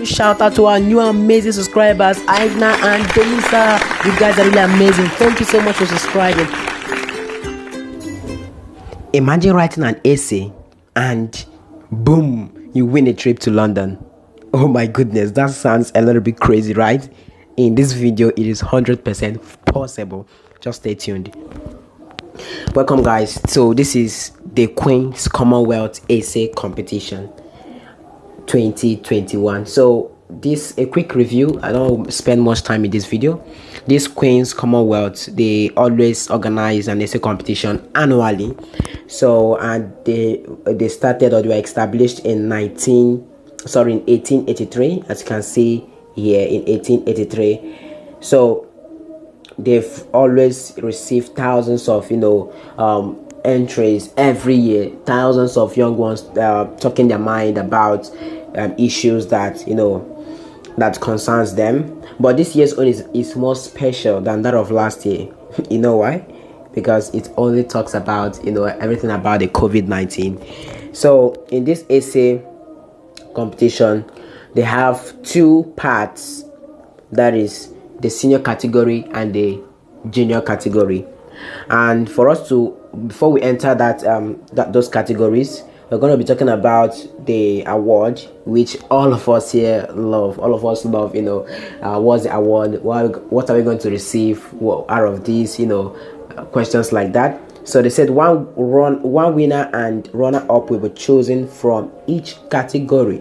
shout out to our new amazing subscribers, Aigna and Delisa. You guys are really amazing. Thank you so much for subscribing. Imagine writing an essay and boom, you win a trip to London. Oh my goodness, that sounds a little bit crazy, right? In this video, it is 100% possible. Just stay tuned. Welcome guys. So this is the Queen's Commonwealth Essay Competition 2021. So this a quick review. I don't spend much time in this video. This Queen's Commonwealth, they always organize an essay competition annually. So and they started, or they were established in 1883, as you can see here, in 1883. So they've always received thousands of entries every year, thousands of young ones talking their mind about issues that that concerns them. But this year's one is more special than that of last year. You know why? Because it only talks about everything about the COVID-19. So in this essay competition, they have two parts, that is the senior category and the junior category. And for us to, before we enter those categories, we're going to be talking about the award, which all of us here love. All of us love, what's the award? What are we going to receive out of these, questions like that. So they said one winner and runner-up will be chosen from each category.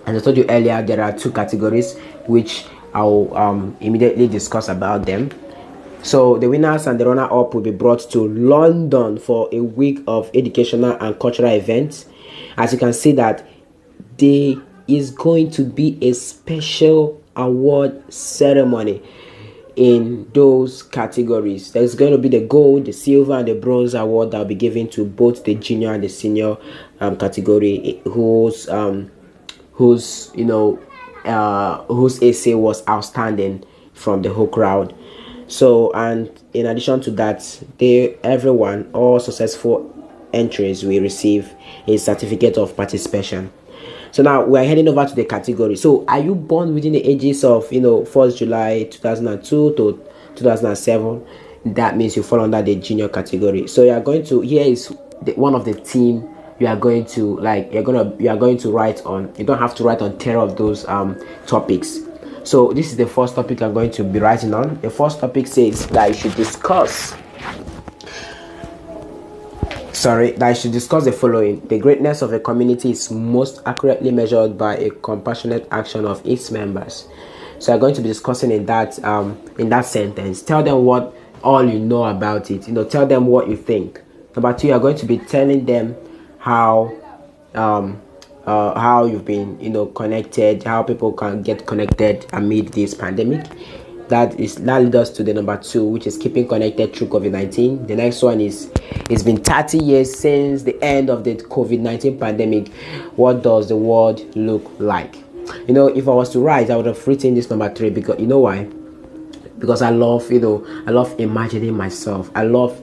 As I told you earlier, there are two categories, which I'll immediately discuss about them. So the winners and the runner-up will be brought to London for a week of educational and cultural events. As you can see that there is going to be a special award ceremony in those categories. There's going to be the gold, the silver, and the bronze award that will be given to both the junior and the senior category, whose essay was outstanding from the whole crowd. So, and in addition to that, all successful entries will receive a certificate of participation. So now we're heading over to the category. So are you born within the ages of 1st July 2002 to 2007? That means you fall under the junior category. So you are going to, here is one of the team you are going to write on. You don't have to write on 10 of those topics. So this is the first topic I'm going to be writing on. The first topic says that I should discuss the following. The greatness of a community is most accurately measured by a compassionate action of its members. So I'm going to be discussing in that sentence. Tell them what all you know about it. Tell them what you think. Number two, you are going to be telling them how you've been connected, how people can get connected amid this pandemic. That leads us to the number two, which is keeping connected through COVID-19. The next one is, it's been 30 years since the end of the COVID-19 pandemic. What does the world look like? If I was to write, I would have written this number three, because you know why? Because I love imagining myself. I love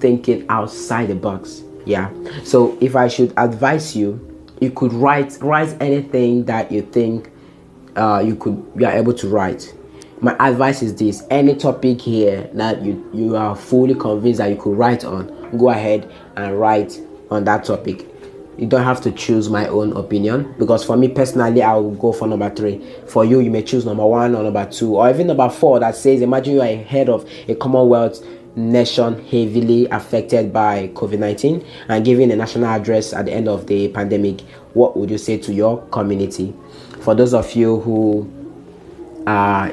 thinking outside the box. Yeah. So if I should advise you, you could write anything that you think you are able to write. My advice is this: any topic here that you are fully convinced that you could write on, go ahead and write on that topic. You don't have to choose my own opinion, because for me personally, I will go for number three. For you, you may choose number one or number two, or even number four, that says, imagine you are head of a Commonwealth nation heavily affected by COVID-19 and giving a national address at the end of the pandemic. What would you say to your community? For those of you who are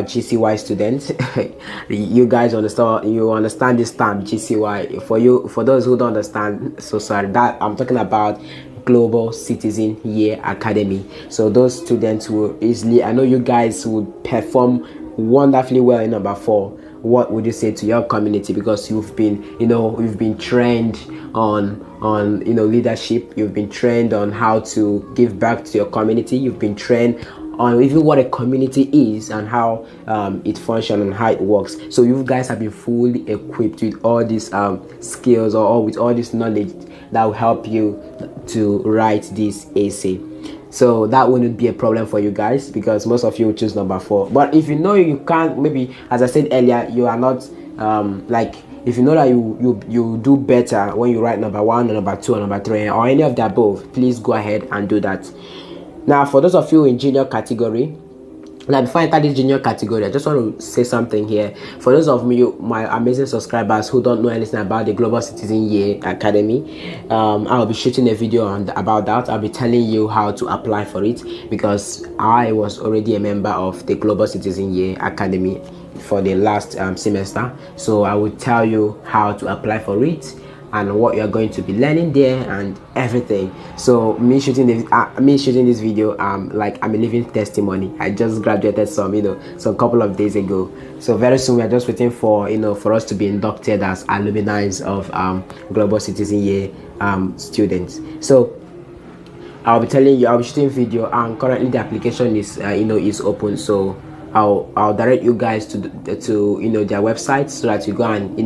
GCY students, you guys understand this term GCY. For those who don't understand, so sorry, that I'm talking about Global Citizen Year Academy. So those students will easily, I know you guys would perform wonderfully well in number four. What would you say to your community? Because you've been trained on leadership. You've been trained on how to give back to your community. You've been trained on even what a community is and how it functions and how it works. So you guys have been fully equipped with all these skills or with all this knowledge that will help you to write this essay. So that wouldn't be a problem for you guys, because most of you will choose number 4. But if you know you can't, maybe as I said earlier, you are not like, if you know that you do better when you write number 1 or number 2 or number 3 or any of the above, please go ahead and do that. Now, for those of you in junior category, now before I enter this junior category, I just want to say something here. For those of you, my amazing subscribers who don't know anything about the Global Citizen Year Academy, I'll be shooting a video about that. I'll be telling you how to apply for it, because I was already a member of the Global Citizen Year Academy for the last semester. So I will tell you how to apply for it and what you're going to be learning there and everything. So me shooting this video, like, I'm a living testimony. I just graduated some couple of days ago. So very soon we are just waiting for for us to be inducted as alumni of Global Citizen Year students. So I'll be shooting video, and currently the application is is open. So I'll direct you guys to their website, so that you go and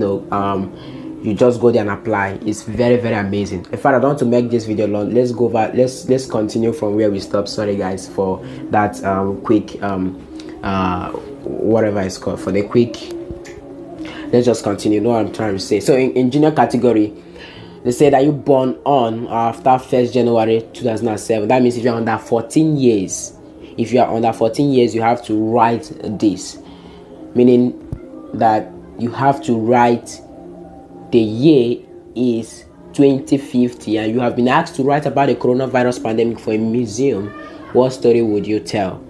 you just go there and apply. It's very, very amazing. In fact, I don't want to make this video long. Let's go over. Let's continue from where we stopped. Sorry guys for that quick whatever it's called, for the quick. Let's just continue. You know what I'm trying to say. So in junior category, they say that you born on or after 1st January 2007. That means if you're under 14 years, you have to write this, meaning that you have to write the year is 2050 and you have been asked to write about the coronavirus pandemic for a museum. What story would you tell?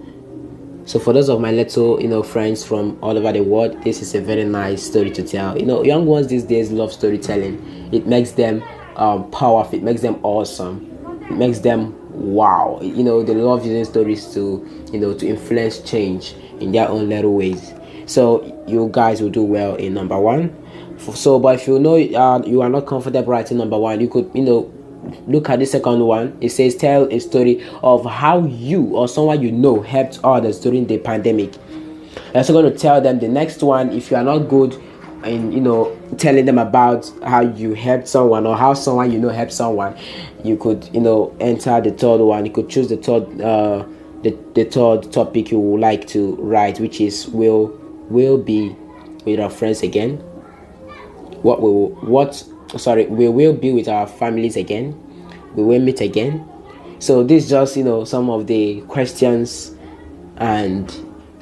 So for those of my little friends from all over the world, this is a very nice story to tell. Young ones these days love storytelling. It makes them powerful, it makes them awesome, it makes them wow. They love using stories to to influence change in their own little ways. So you guys will do well in number 1. So, but if you know you are not comfortable writing number 1, you could look at the second one. It says tell a story of how you or someone helped others during the pandemic. I'm also going to tell them the next one. If you are not good in telling them about how you helped someone or how someone helped someone, you could enter the third one. You could choose the third topic you would like to write, which is will be with our friends again. We will be with our families again. We will meet again. So this is just some of the questions and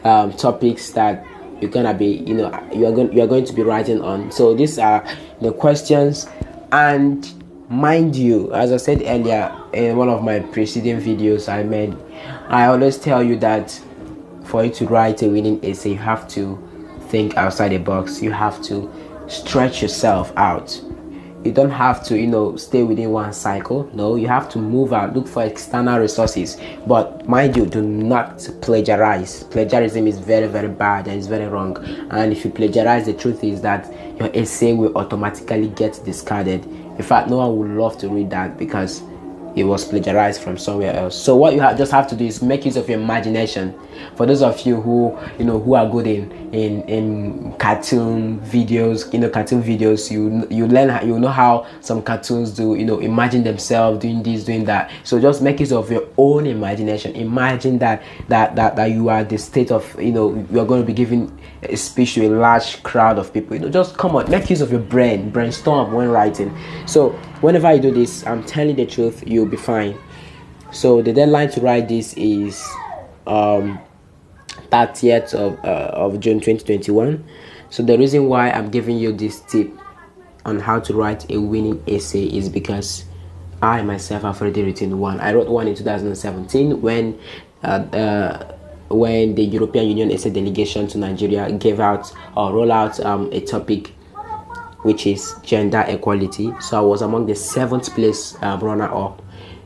topics that you're gonna be you are going to be writing on. So these are the questions, and mind you, as I said earlier in one of my preceding videos I made, I always tell you that for you to write a winning essay, you have to think outside the box. You have to stretch yourself out. You don't have to stay within one cycle. No, you have to move out, look for external resources. But mind you, do not plagiarize. Plagiarism is very, very bad and it's very wrong. And if you plagiarize, the truth is that your essay will automatically get discarded. In fact, no one would love to read that because it was plagiarized from somewhere else. So what you just have to do is make use of your imagination. For those of you who who are good in cartoon videos, you learn, you know how some cartoons do, imagine themselves doing this, doing that. So just make use of your own imagination. Imagine that you are the state of, you are going to be giving a speech to a large crowd of people. Just come on, make use of your brain, brainstorm when writing. So whenever you do this, I'm telling the truth, you'll be fine. So the deadline to write this is 30th of June 2021. So the reason why I'm giving you this tip on how to write a winning essay is because I myself have already written one. I wrote one in 2017 when the European Union essay delegation to Nigeria gave out or rolled out a topic which is gender equality. So I was among the 7th place runner-up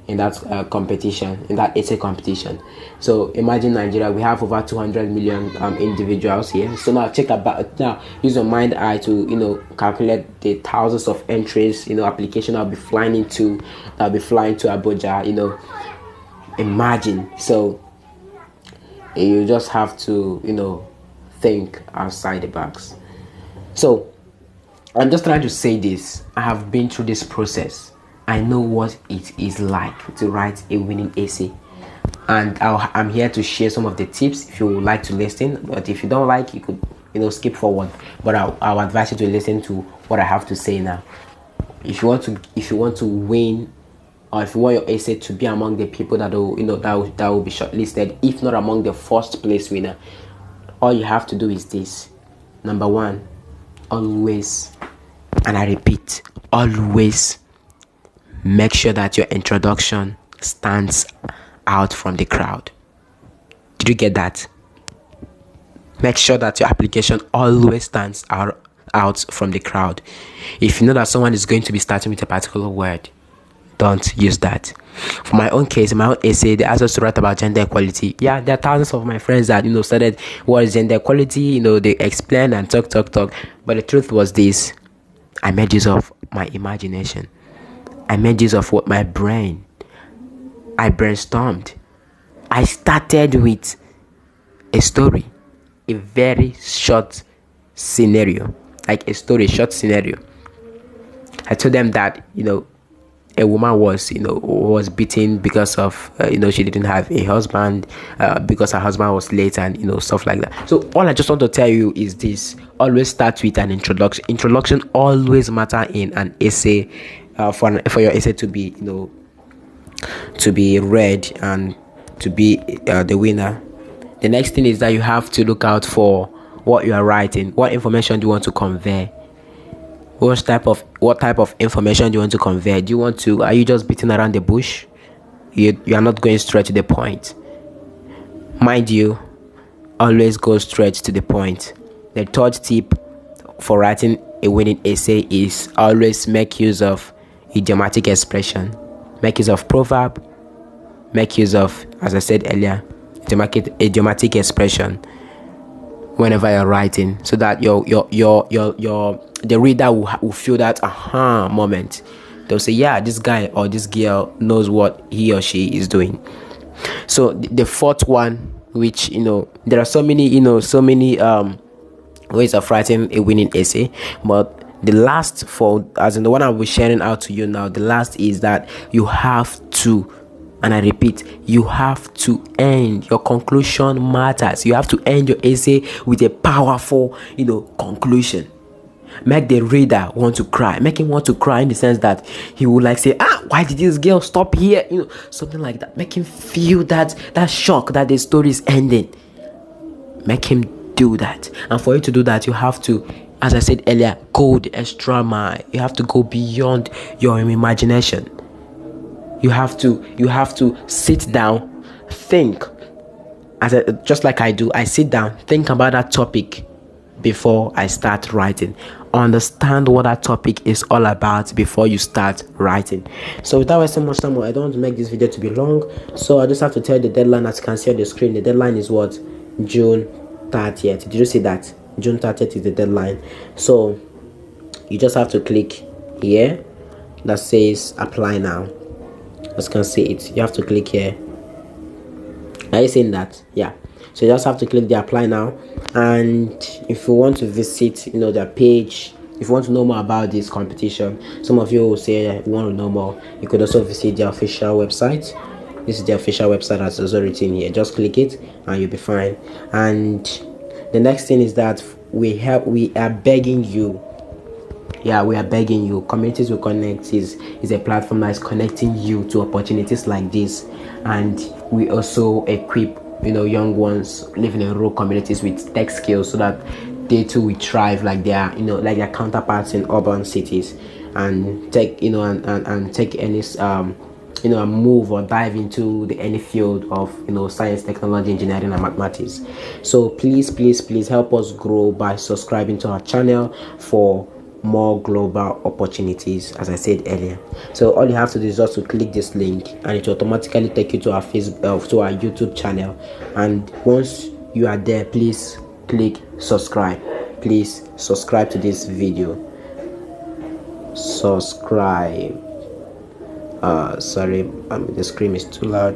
in that competition, in that essay competition. So imagine Nigeria, we have over 200 million individuals here. So now use your mind eye to calculate the thousands of entries, application I'll be flying to Abuja. Imagine. So You just have to, think outside the box. So I'm just trying to say this. I have been through this process. I know what it is like to write a winning essay. And I'm here to share some of the tips if you would like to listen. But if you don't like, you could, skip forward. But I'll advise you to listen to what I have to say now. If you want to win, or if you want your essay to be among the people that will be shortlisted, if not among the first place winner, all you have to do is this. Number one, always, and I repeat, always make sure that your introduction stands out from the crowd. Did you get that? Make sure that your application always stands out from the crowd. If you know that someone is going to be starting with a particular word, don't use that. For my own case, in my own essay, they asked us to write about gender equality. Yeah, there are thousands of my friends that started what is gender equality. They explain and talk. But the truth was this: I made use of my imagination. I made use of what my brain. I brainstormed. I started with a story, a very short scenario, like a story, short scenario. I told them that a woman was beaten because of she didn't have a husband, because her husband was late, and stuff like that. So all I just want to tell you is this: always start with an introduction always matter in an essay, for your essay to be read and to be the winner. The next thing is that you have to look out for what you are writing. What information do you want to convey? What type of information do you want to convey? Are you just beating around the bush? You are not going straight to the point. Mind you, always go straight to the point. The third tip for writing a winning essay is always make use of idiomatic expression. Make use of proverb. Make use of, as I said earlier, idiomatic expression whenever you're writing, so that the reader will feel that aha moment. They'll say, yeah, this guy or this girl knows what he or she is doing. So the fourth one, which there are so many ways of writing a winning essay, but the last, as in the one I'll be sharing out to you now, the last is that you have to, and I repeat, you have to end. Your conclusion matters. You have to end your essay with a powerful, conclusion. Make the reader want to cry. Make him want to cry in the sense that he will say, why did this girl stop here? Something like that. Make him feel that shock that the story is ending. Make him do that. And for you to do that, you have to, as I said earlier, go the extra mile. You have to go beyond your imagination. You have to sit down, think. Just like I do, I sit down, think about that topic before I start writing. Understand what that topic is all about before you start writing. So without wasting much time, I don't want to make this video to be long. So I just have to tell you the deadline. As you can see on the screen, the deadline is what? June 30th. Did you see that? June 30th is the deadline. So you just have to click here that says apply now. As you can see it, you have to click here. Are you seeing that? Yeah. So you just have to click the apply now. And if you want to visit their page, if you want to know more about this competition, some of you will say you want to know more, you could also visit their official website. This is the official website that's also written here. Just click it and you'll be fine. And the next thing is that we are begging you. Yeah, we are begging you. Communities Will Connect is a platform that is connecting you to opportunities like this, and we also equip young ones living in rural communities with tech skills so that they too will thrive like their like their counterparts in urban cities, and take and take any move or dive into any field of science, technology, engineering, and mathematics. So please help us grow by subscribing to our channel for more global opportunities, as I said earlier. So all you have to do is just to click this link, and it will automatically take you to our Facebook, to our YouTube channel. And once you are there, please click subscribe. Please subscribe to this video. Subscribe. Sorry, the screen is too loud.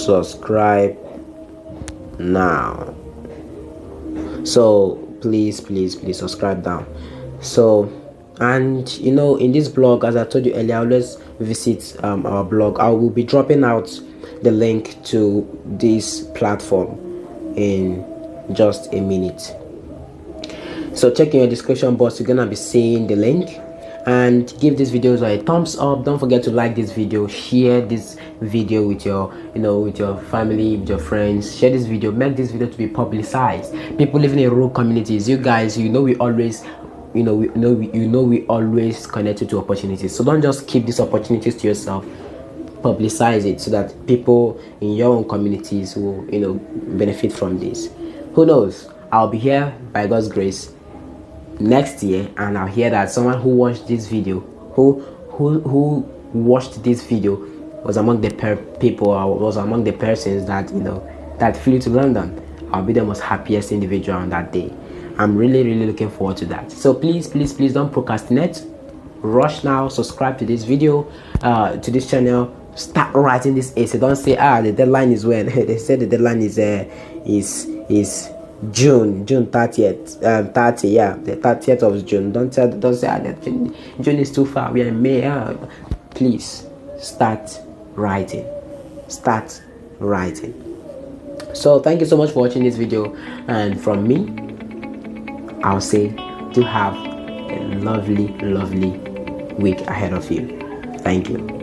subscribe now. So please subscribe now. So, and you know, in this blog, as I told you earlier, always visit our blog. I will be dropping out the link to this platform in just a minute. So check in your description box, you're gonna be seeing the link, and give this video a thumbs up. Don't forget to like this video, share this video with your, you know, with your family, with your friends. Share this video, make this video to be publicized. People living in rural communities, you guys, you know, we always connected to opportunities. So don't just keep these opportunities to yourself, publicize it so that people in your own communities will, you know, benefit from this. Who knows, I'll be here by God's grace next year, and I'll hear that someone who watched this video, who watched this video, was among the people, or was among the persons that, you know, that flew to London. I'll be the most happiest individual on that day. I'm really looking forward to that. So please don't procrastinate. Rush now, subscribe to this video, to this channel. Start writing this essay. Don't say, the deadline is when. They said the deadline is June 30th. Yeah, the 30th of June. Don't say that June is too far. We are in May. Please start writing. So thank you so much for watching this video, and from me, I'll say to have a lovely week ahead of you. Thank you.